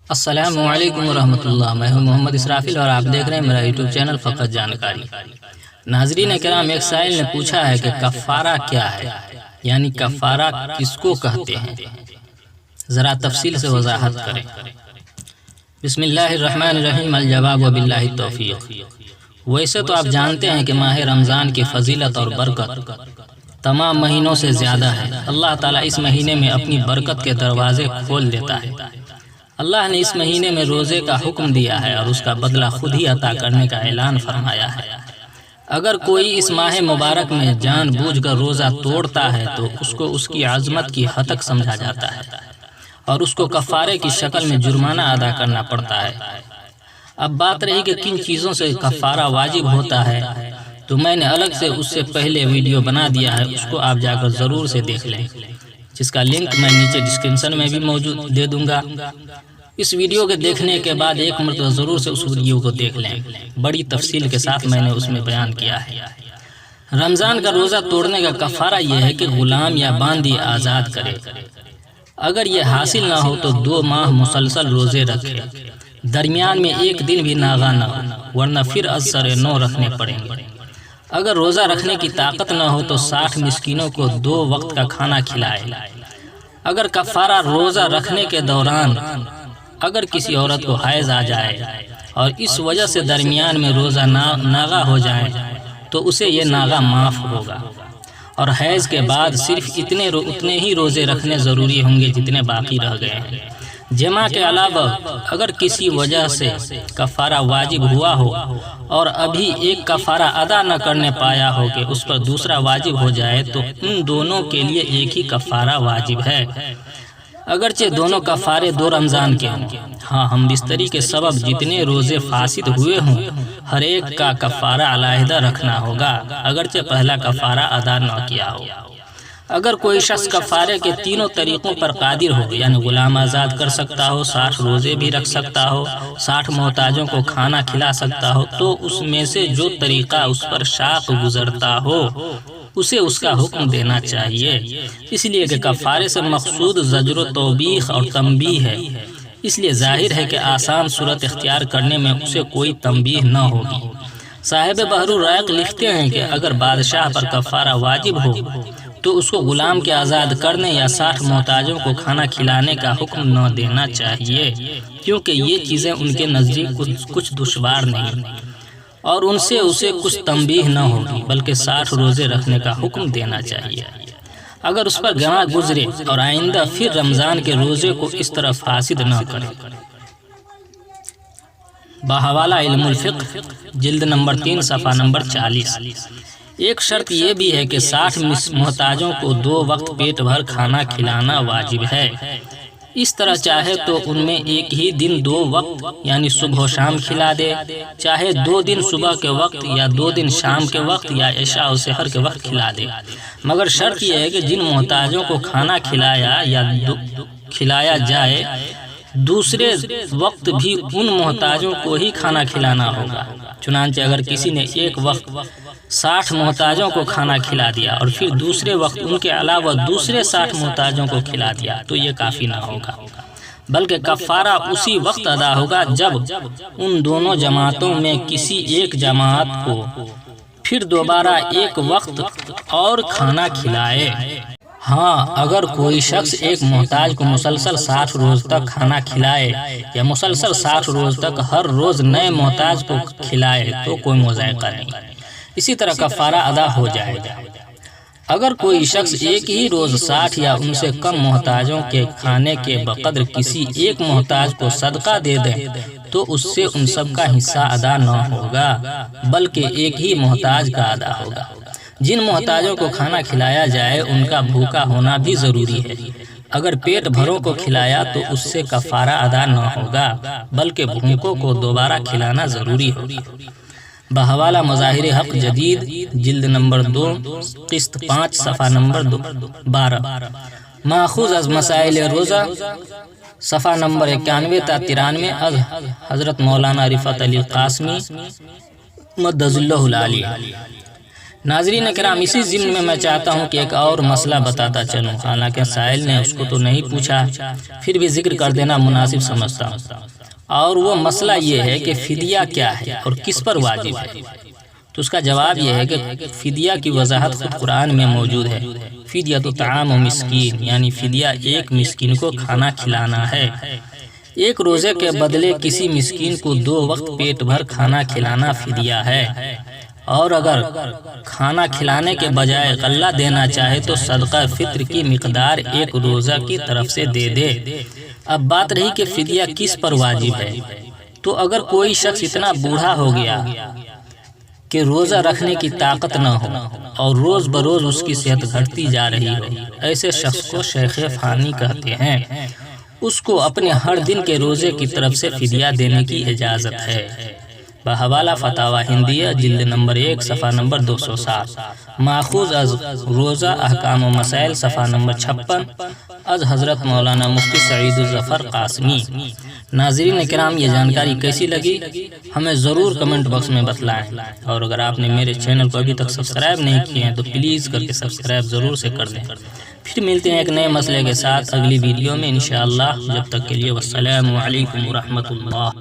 السلام علیکم ورحمۃ اللہ۔ میں ہوں محمد اسرافیل اور آپ دیکھ رہے ہیں میرا یوٹیوب چینل فقط جانکاری۔ ناظرین کرام، ایک سائل نے پوچھا ہے کہ کفارہ کیا ہے، یعنی کفارہ کس کو کہتے ہیں، ذرا تفصیل سے وضاحت کریں۔ بسم اللہ الرحمن الرحیم، الجواب وباللہ التوفیق۔ ویسے تو آپ جانتے ہیں کہ ماہ رمضان کی فضیلت اور برکت تمام مہینوں سے زیادہ ہے۔ اللہ تعالیٰ اس مہینے میں اپنی برکت کے دروازے کھول دیتا ہے۔ اللہ نے اس مہینے میں روزے کا حکم دیا ہے اور اس کا بدلہ خود ہی عطا کرنے کا اعلان فرمایا ہے۔ اگر کوئی اس ماہ مبارک میں جان بوجھ کر روزہ توڑتا ہے تو اس کو اس کی عظمت کی حتک سمجھا جاتا ہے اور اس کو کفارے کی شکل میں جرمانہ ادا کرنا پڑتا ہے۔ اب بات رہی کہ کن چیزوں سے کفارہ واجب ہوتا ہے، تو میں نے الگ سے اس سے پہلے ویڈیو بنا دیا ہے، اس کو آپ جا کر ضرور سے دیکھ لیں، جس کا لنک میں نیچے ڈسکرپشن میں بھی موجود دے دوں گا۔ اس ویڈیو کے دیکھنے کے بعد ایک مرتبہ ضرور سے اس ویڈیو کو دیکھ لیں، بڑی تفصیل کے ساتھ میں نے اس میں بیان کیا ہے۔ رمضان کا روزہ توڑنے کا کفارہ یہ ہے کہ غلام یا باندی آزاد کرے۔ اگر یہ حاصل نہ ہو تو 2 ماہ مسلسل روزے رکھے، درمیان میں ایک دن بھی ناغا نہ ہو، ورنہ پھر از سر 9 رکھنے پڑیں گے۔ اگر روزہ رکھنے کی طاقت نہ ہو تو 60 مسکینوں کو 2 وقت کا کھانا کھلائے۔ اگر کفارہ روزہ رکھنے کے دوران اگر کسی عورت کو حیض آ جائے اور اس وجہ سے درمیان میں روزہ ناغا ہو جائے تو اسے یہ ناغا معاف ہوگا، اور حیض کے بعد صرف اتنے ہی روزے رکھنے ضروری ہوں گے جتنے باقی رہ گئے ہیں۔ جمع کے علاوہ اگر کسی وجہ سے کفارہ واجب ہوا ہو اور ابھی ایک کفارہ ادا نہ کرنے پایا ہو کہ اس پر دوسرا واجب ہو جائے تو ان دونوں کے لیے ایک ہی کفارہ واجب ہے، اگرچہ دونوں کفارے 2 رمضان کے ہوں۔ ہاں، ہم بستری کے سبب جتنے روزے فاسد ہوئے ہوں ہر ایک کا کفارہ علیحدہ رکھنا ہوگا، اگرچہ پہلا کفارہ ادا نہ کیا ہو۔ اگر کوئی شخص کفارے کے تینوں طریقوں پر قادر ہو، یعنی غلام آزاد کر سکتا ہو، 60 روزے بھی رکھ سکتا ہو، 60 محتاجوں کو کھانا کھلا سکتا ہو، تو اس میں سے جو طریقہ اس پر شاق گزرتا ہو اسے اس کا حکم دینا چاہیے، اس لیے کہ کفارے سے مقصود زجر و توبیخ اور تنبیہ ہے، اس لیے ظاہر ہے کہ آسان صورت اختیار کرنے میں اسے کوئی تنبیہ نہ ہوگی۔ صاحب بحر الرائق لکھتے ہیں کہ اگر بادشاہ پر کفارہ واجب ہو تو اس کو غلام کے آزاد کرنے یا 60 محتاجوں کو کھانا کھلانے کا حکم نہ دینا چاہیے، کیونکہ یہ چیزیں ان کے نزدیک کچھ دشوار نہیں اور ان سے اسے کچھ تنبیہ نہ ہوگی، بلکہ 60 روزے رکھنے کا حکم دینا چاہیے۔ اگر اس پر گناہ گزرے اور آئندہ پھر رمضان کے روزے کو اس طرح فاسد نہ کرے۔ بحوالہ علم الفقہ، جلد نمبر 3، صفحہ نمبر 40۔ ایک شرط یہ بھی ہے کہ 60 محتاجوں کو 2 وقت پیٹ بھر کھانا کھلانا واجب ہے۔ اس طرح چاہے تو ان میں ایک ہی دن 2 وقت یعنی صبح و شام کھلا دے، چاہے 2 دن صبح کے وقت یا 2 دن شام کے وقت یا عشاء و سحر کے وقت کھلا دے، مگر شرط یہ ہے کہ جن محتاجوں کو کھانا کھلایا جائے دوسرے وقت بھی ان محتاجوں کو ہی کھانا کھلانا ہوگا۔ چنانچہ اگر کسی نے ایک وقت 60 محتاجوں کو کھانا کھلا دیا اور پھر دوسرے وقت ان کے علاوہ دوسرے 60 محتاجوں کو کھلا دیا تو یہ کافی نہ ہوگا، بلکہ کفارہ اسی وقت ادا ہوگا جب ان دونوں جماعتوں میں کسی ایک جماعت کو پھر دوبارہ ایک وقت اور کھانا کھلائے۔ ہاں، اگر کوئی شخص ایک محتاج کو مسلسل 60 روز تک کھانا کھلائے یا مسلسل 60 روز تک ہر روز نئے محتاج کو کھلائے تو کوئی مذائقہ نہیں، اسی طرح کفارہ ادا ہو جائے گا۔ اگر کوئی شخص ایک ہی روز 60 یا ان سے کم محتاجوں کے کھانے کے بقدر کسی ایک محتاج کو صدقہ دے دے تو اس سے ان سب کا حصہ ادا نہ ہوگا، بلکہ ایک ہی محتاج کا ادا ہوگا۔ جن محتاجوں کو کھانا کھلایا جائے ان کا بھوکا ہونا بھی ضروری ہے۔ اگر پیٹ بھروں کو کھلایا تو اس سے کفارہ ادا نہ ہوگا، بلکہ بھوکوں کو دوبارہ کھلانا ضروری ہوگا۔ بحوالہ مظاہر حق جدید، جلد نمبر 2، قسط 5، صفحہ نمبر 12۔ ماخوذ از مسائل روزہ، صفحہ نمبر 91 تا 93، از حضرت مولانا رفعت علی قاسمی مدظ اللہ العالی۔ ناظرین کرام، اسی ضمن میں میں چاہتا ہوں کہ ایک اور مسئلہ بتاتا چلوں، حالانکہ سائل نے اس کو تو نہیں پوچھا، پھر بھی ذکر کر دینا مناسب سمجھتا ہوں، اور وہ مسئلہ یہ ہے کہ فدیہ کیا ہے اور کس پر واجب ہے۔ تو اس کا جواب یہ ہے کہ فدیہ کی وضاحت خود قرآن میں موجود ہے۔ فدیہ تو طعام و مسکین، یعنی فدیہ ایک مسکین کو کھانا کھلانا ہے۔ ایک روزے کے بدلے کسی مسکین کو 2 وقت پیٹ بھر کھانا کھلانا فدیہ ہے، اور اگر کھانا کھلانے کے بجائے غلہ دینا چاہے تو صدقہ فطر کی مقدار ایک روزہ کی طرف سے دے دے۔ اب بات رہی کہ فدیہ کس پر واجب ہے، تو اگر کوئی شخص اتنا بوڑھا ہو گیا کہ روزہ رکھنے کی طاقت نہ ہو اور روز بروز اس کی صحت گھٹتی جا رہی ہو، ایسے شخص کو شیخ فانی کہتے ہیں۔ اس کو اپنے ہر دن کے روزے کی طرف سے فدیہ دینے کی اجازت ہے۔ بحوالہ فتاوی ہندیہ جلد نمبر 1 صفحہ نمبر 207، ماخوذ از روزہ احکام و مسائل صفحہ نمبر 56، از حضرت مولانا مفتی سعید الظفر قاسمی۔ ناظرین کرام، یہ جانکاری کیسی لگی ہمیں ضرور کمنٹ باکس میں بتلائیں، اور اگر آپ نے میرے چینل کو ابھی تک سبسکرائب نہیں کیے ہیں تو پلیز کر کے سبسکرائب ضرور سے کر دیں۔ پھر ملتے ہیں ایک نئے مسئلے کے ساتھ اگلی ویڈیو میں انشاءاللہ۔ جب تک کے لیے والسلام علیکم ورحمۃ اللہ۔